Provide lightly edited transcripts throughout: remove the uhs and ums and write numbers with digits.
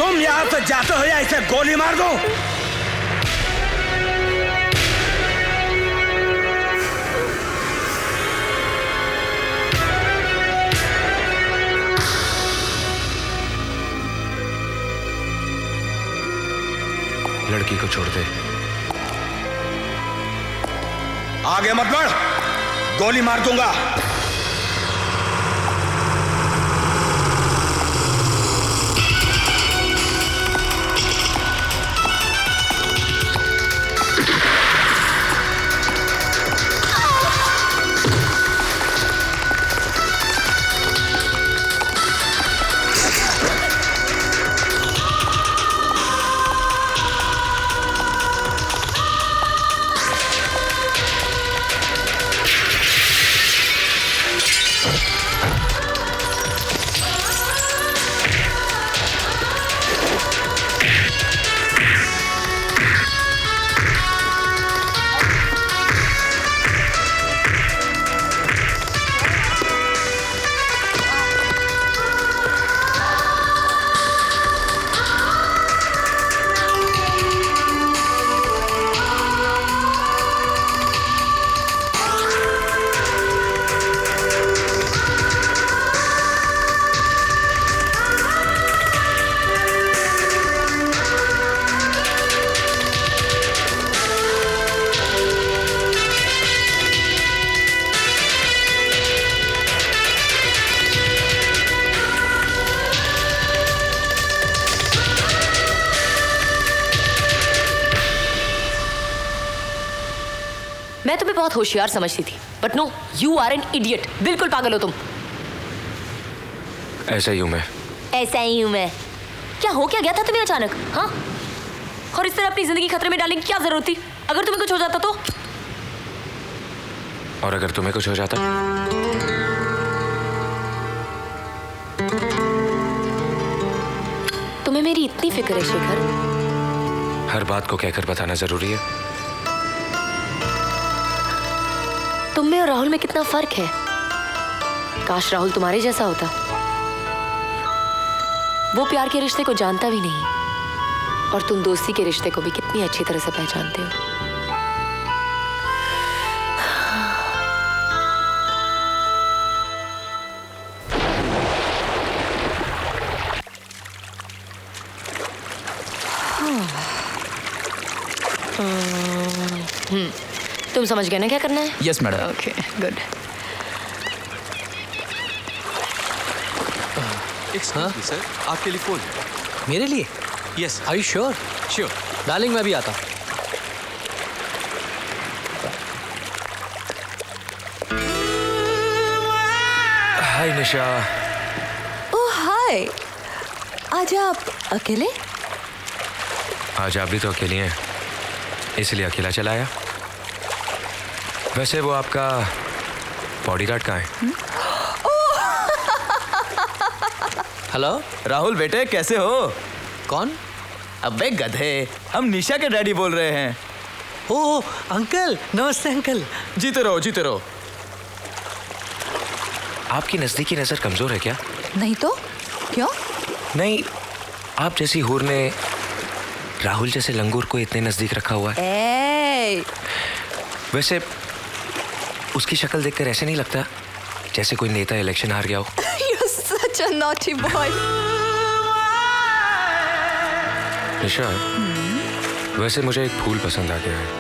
तुम यहाँ से जाते हो या इसे गोली मार दो? लड़की को छोड़ दे। आगे मत बढ़, गोली मार दूंगा। मैं तुम्हें बहुत होशियार समझती थी, but no, you are an idiot. बिल्कुल पागल हो तुम। ऐसा ही हूं मैं। ऐसा ही हूं मैं। क्या हो क्या गया था तुम्हें अचानक? हाँ, और इस तरह अपनी जिंदगी खतरे में डालने की क्या जरूरत थी? अगर तुम्हें कुछ हो जाता तो? और अगर तुम्हें कुछ हो जाता? तुम्हें मेरी इतनी फिक्र है शेखर? हर बात को कहकर बताना जरूरी है? तुम में और राहुल में कितना फर्क है। काश राहुल तुम्हारे जैसा होता। वो प्यार के रिश्ते को जानता भी नहीं, और तुम दोस्ती के रिश्ते को भी कितनी अच्छी तरह से पहचानते हो। तुम समझ गए ना क्या करना है? Yes madam. Okay, good. Excuse sir, आपके लिए फोन। मेरे लिए? Yes. Are you sure? Sure. Darling मैं भी आता हूँ। हाय निशा। ओह हाय। आज आप अकेले? आज आप भी तो अकेली हैं, इसलिए अकेला चला आया। वैसे वो आपका बॉडीगार्ड कहाँ है? हेलो राहुल बेटे, कैसे हो? कौन? अबे गधे, हम निशा के डैडी बोल रहे हैं। ओह अंकल, नमस्ते अंकल। जीते रहो जीते रहो। आपकी नजदीकी नजर कमजोर है क्या? नहीं तो क्यों? नहीं, आप जैसी हूर ने राहुल जैसे लंगूर को इतने नजदीक रखा हुआ है। ए वैसे उसकी शक्ल देखकर ऐसे नहीं लगता जैसे कोई नेता इलेक्शन हार गया हो। You're such a naughty boy. निशा, वैसे मुझे एक फूल पसंद आ गया है।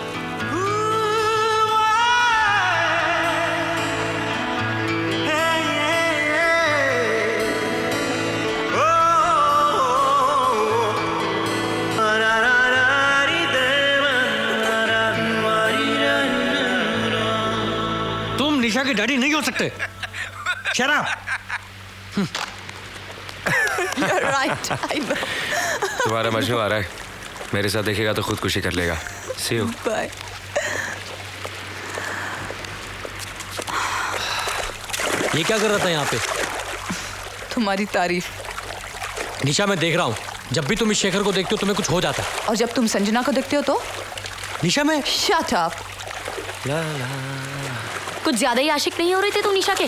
निशा के डैडी नहीं हो सकते। Shut up. You're right, I know. तुम्हारा मजनू आ रहा है, मेरे साथ देखेगा तो खुदकुशी कर लेगा। See you. Bye. ये क्या कर रहा था यहाँ पे? तुम्हारी तारीफ। निशा मैं देख रहा हूँ, जब भी तुम इस शेखर को देखते हो तुम्हें कुछ हो जाता है। और जब तुम संजना को देखते हो तो? निशा मैं Shut up. कुछ ज्यादा ही आशिक नहीं हो रहे थे तुम निशा के?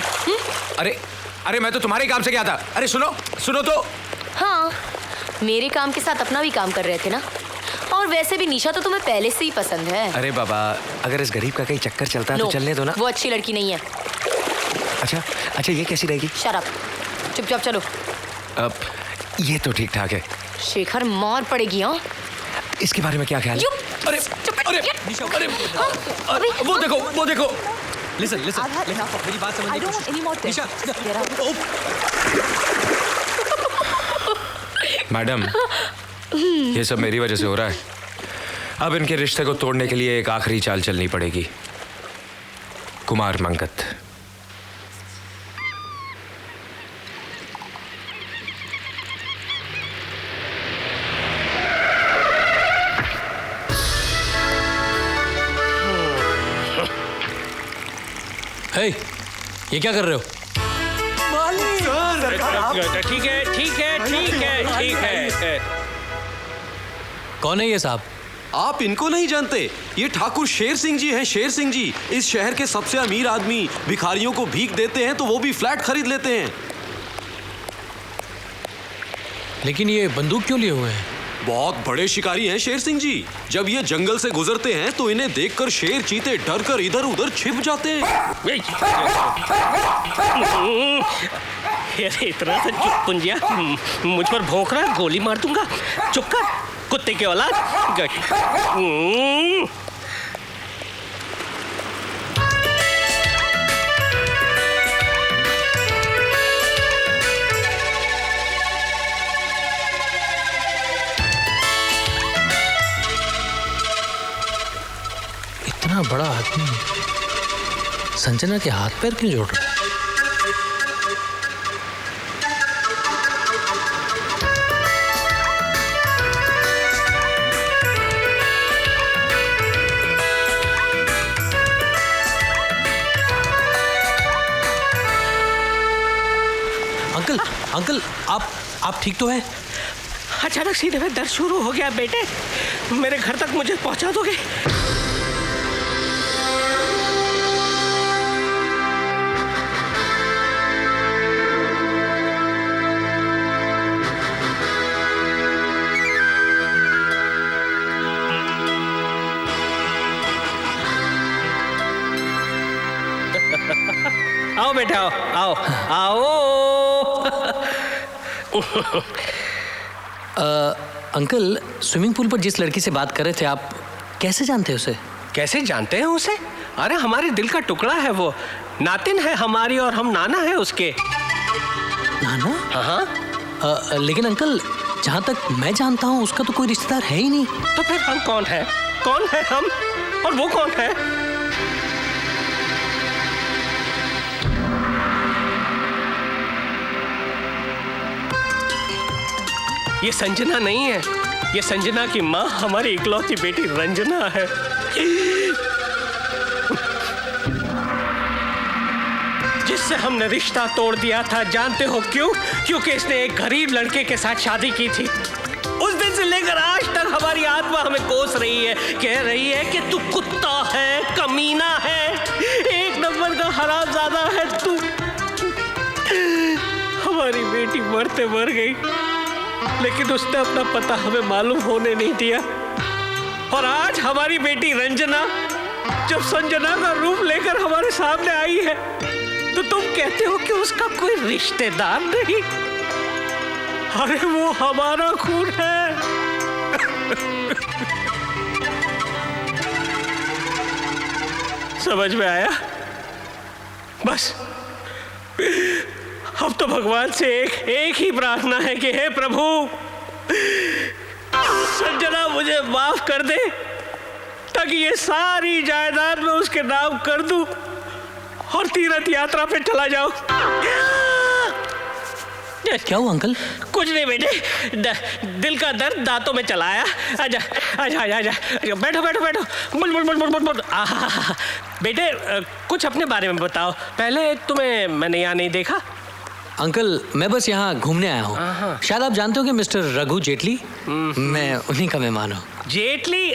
अरे अरे मैं तो तुम्हारे काम से गया था। अरे सुनो सुनो तो। हाँ, मेरे काम के साथ अपना भी काम कर रहे थे ना। और वैसे भी निशा तो तुम्हें पहले से ही पसंद है। अरे बाबा, अगर इस गरीब का कहीं चक्कर चलता है तो चलने दो ना। वो अच्छी लड़की नहीं है। अच्छा अच्छा, ये कैसी रहेगी? शट अप, चुपचाप चलो। अब ये तो ठीक ठाक है। शेखर मार पड़ेगी। हाँ, इसके बारे में क्या ख्याल है? अरे अरे अरे वो देखो Listen, listen. I've had enough of मेरी बात it. समझने I की don't कोशिश- want any more tests. निशा, Get out. मैडम, ये सब मेरी वजह से हो रहा है। अब इनके रिश्ते को तोड़ने के लिए एक आखिरी चाल चलनी पड़ेगी। कुमार मंगत। हे, ये क्या कर रहे हो? ठीक है। कौन है ये साहब? आप इनको नहीं जानते? ये ठाकुर शेर सिंह जी हैं। शेर सिंह जी इस शहर के सबसे अमीर आदमी। भिखारियों को भीख देते हैं तो वो भी फ्लैट खरीद लेते हैं। लेकिन ये बंदूक क्यों लिए हुए हैं? बहुत बड़े शिकारी हैं शेर सिंह जी। जब ये जंगल से गुजरते हैं तो इन्हें देखकर शेर चीते डर कर इधर उधर छिप जाते हैं। अरे इतना सा चुप पुंजिया, मुझ पर भौंक रहा है, गोली मार दूंगा। चुप कर, कुत्ते के औलाद। इतना बड़ा आदमी संजना के हाथ पैर क्यों जोड़ रहा है? अंकल अंकल, आप ठीक तो हैं? अचानक सीने में दर्द शुरू हो गया बेटे। मेरे घर तक मुझे पहुंचा दोगे? आओ बेटा, आओ आओ अंकल, स्विमिंग पूल पर जिस लड़की से बात कर रहे थे, आप कैसे जानते हैं उसे? कैसे जानते हैं उसे? अरे हमारे दिल का टुकड़ा है वो। नातिन है हमारी और हम नाना है उसके। नाना? हाँ। लेकिन अंकल, जहाँ तक मैं जानता हूँ उसका तो कोई रिश्तेदार है ही नहीं। तो फिर हम कौन है? कौन है हम और वो कौन है? ये संजना नहीं है। ये संजना की माँ हमारी इकलौती बेटी रंजना है। जिससे हमने रिश्ता तोड़ दिया था। जानते हो क्यों? क्योंकि इसने एक गरीब लड़के के साथ शादी की थी। उस दिन से लेकर आज तक हमारी आत्मा हमें कोस रही है, कह रही है कि तू कुत्ता है, कमीना है, एक नंबर का हरामजादा है तू। हमारी बेटी मरते मर गई, लेकिन उसने अपना पता हमें मालूम होने नहीं दिया। और आज हमारी बेटी रंजना जब संजना का रूप लेकर हमारे सामने आई है, तो तुम कहते हो कि उसका कोई रिश्तेदार नहीं। अरे वो हमारा खून है। समझ में आया? बस अब तो भगवान से एक ही प्रार्थना है कि हे प्रभु, संजना मुझे माफ कर दे, ताकि ये सारी जायदाद मैं उसके नाम कर दूं और तीर्थ यात्रा पे चला जाऊं। क्या हुआ अंकल? कुछ नहीं बेटे, दिल का दर्द दांतों में चला आया। आजा आजा आजा आजा, बैठो बैठो बैठो। मुल मुल मुल मुल मुल मुल। बेटे कुछ अपने बारे में बताओ। पहले तुम्हें मैंने यहाँ नहीं देखा। अंकल, मैं बस यहाँ घूमने आया हूँ। शायद आप जानते हो कि मिस्टर रघु जेटली, मैं उन्हीं का मेहमान हूँ। जेटली?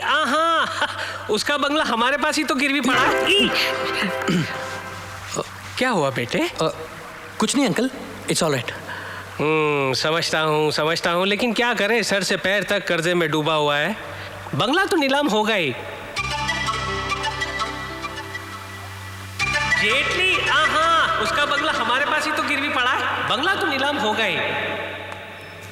उसका बंगला हमारे पास ही तो गिरवी पड़ा है। क्या हुआ बेटे? कुछ नहीं अंकल, इट्स ऑल राइट। समझता हूँ, लेकिन क्या करें, सर से पैर तक कर्जे में डूबा हुआ है। बंगला तो नीलाम होगा ही। जेटली, हाँ, उसका बंगला हमारे पास ही तो गिरवी पड़ा है। बंगला तो नीलाम होगा ही।